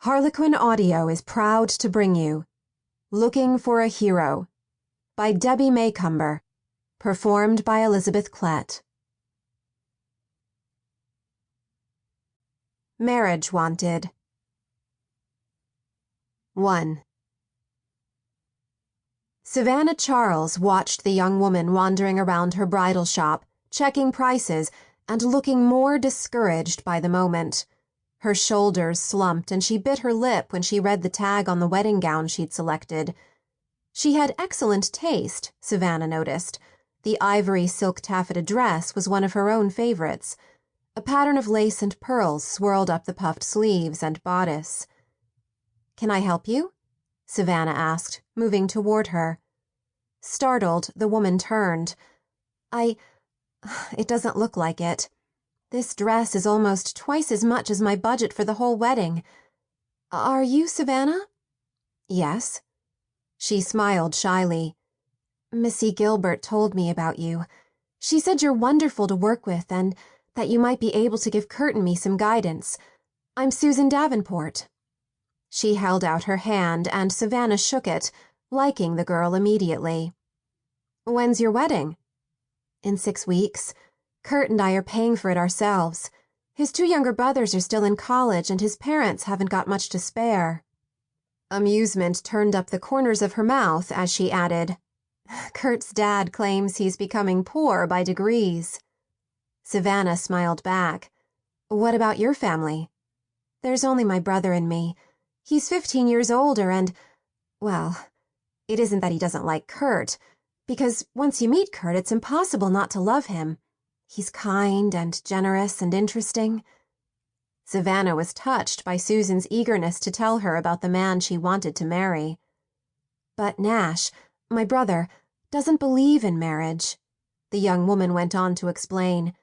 HarperAudio is proud to bring you Looking for a Hero by Debbie Macomber, performed by Elizabeth Klett. Marriage Wanted. 1. Savannah Charles watched the young woman wandering around her bridal shop, checking prices, and looking more discouraged by the moment. Her shoulders slumped and she bit her lip when she read the tag on the wedding gown she'd selected. She had excellent taste, Savannah noticed. The ivory silk taffeta dress was one of her own favorites. A pattern of lace and pearls swirled up the puffed sleeves and bodice. "Can I help you?" Savannah asked, moving toward her. Startled, the woman turned. It doesn't look like it. This dress is almost twice as much as my budget for the whole wedding. Are you Savannah? Yes. She smiled shyly. Missy Gilbert told me about you. She said you're wonderful to work with and that you might be able to give Kurt and me some guidance. I'm Susan Davenport. She held out her hand and Savannah shook it, liking the girl immediately. When's your wedding? In 6 weeks. Kurt and I are paying for it ourselves. His 2 younger brothers are still in college and his parents haven't got much to spare. Amusement turned up the corners of her mouth as she added, Kurt's dad claims he's becoming poor by degrees. Savannah smiled back. What about your family? There's only my brother and me. He's 15 years older and, well, it isn't that he doesn't like Kurt, because once you meet Kurt, it's impossible not to love him. He's kind and generous and interesting. Savannah was touched by Susan's eagerness to tell her about the man she wanted to marry. But Nash, my brother, doesn't believe in marriage, the young woman went on to explain.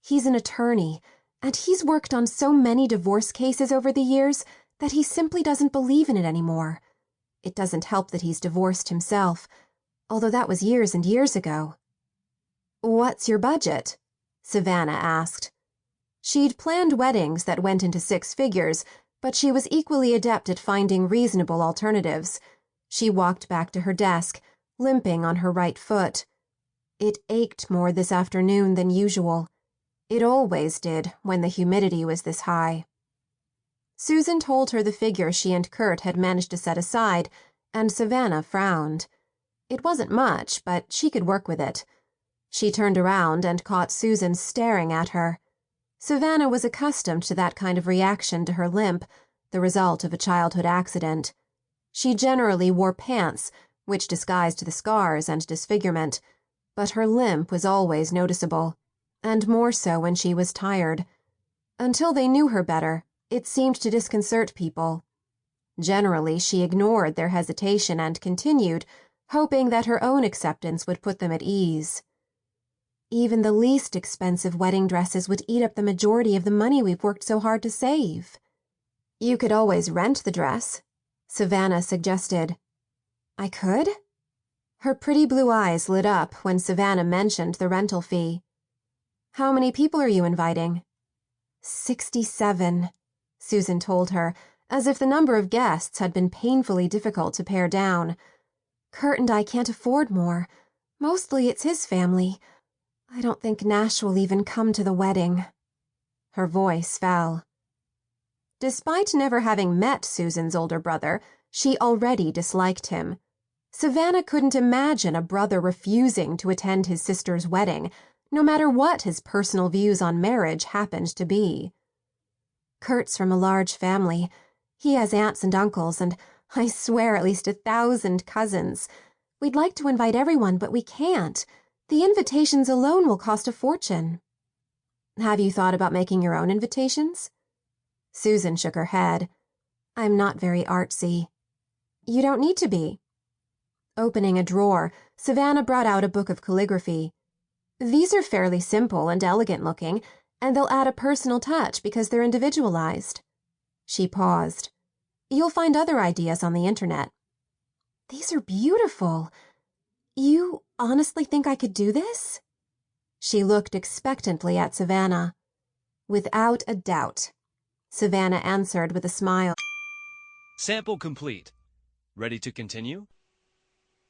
He's an attorney, and he's worked on so many divorce cases over the years that he simply doesn't believe in it anymore. It doesn't help that he's divorced himself, although that was years and years ago. What's your budget? Savannah asked. She'd planned weddings that went into 6 figures, but she was equally adept at finding reasonable alternatives. She walked back to her desk, limping on her right foot. It ached more this afternoon than usual. It always did when the humidity was this high. Susan told her the figure she and Kurt had managed to set aside, and Savannah frowned. It wasn't much, but she could work with it. She turned around and caught Susan staring at her. Savannah was accustomed to that kind of reaction to her limp, the result of a childhood accident. She generally wore pants, which disguised the scars and disfigurement, but her limp was always noticeable, and more so when she was tired. Until they knew her better, it seemed to disconcert people. Generally, she ignored their hesitation and continued, hoping that her own acceptance would put them at ease. Even the least expensive wedding dresses would eat up the majority of the money we've worked so hard to save. You could always rent the dress, Savannah suggested. I could? Her pretty blue eyes lit up when Savannah mentioned the rental fee. How many people are you inviting? 67, Susan told her, as if the number of guests had been painfully difficult to pare down. Kurt and I can't afford more. Mostly it's his family. I don't think Nash will even come to the wedding. Her voice fell. Despite never having met Susan's older brother, she already disliked him. Savannah couldn't imagine a brother refusing to attend his sister's wedding, no matter what his personal views on marriage happened to be. Kurt's from a large family. He has aunts and uncles, and I swear at least 1,000 cousins. We'd like to invite everyone, but we can't. The invitations alone will cost a fortune. Have you thought about making your own invitations? Susan shook her head. I'm not very artsy. You don't need to be. Opening a drawer, Savannah brought out a book of calligraphy. These are fairly simple and elegant looking, and they'll add a personal touch because they're individualized. She paused. You'll find other ideas on the internet. These are beautiful. You honestly think I could do this? She looked expectantly at Savannah. Without a doubt, Savannah answered with a smile. Sample complete. Ready to continue?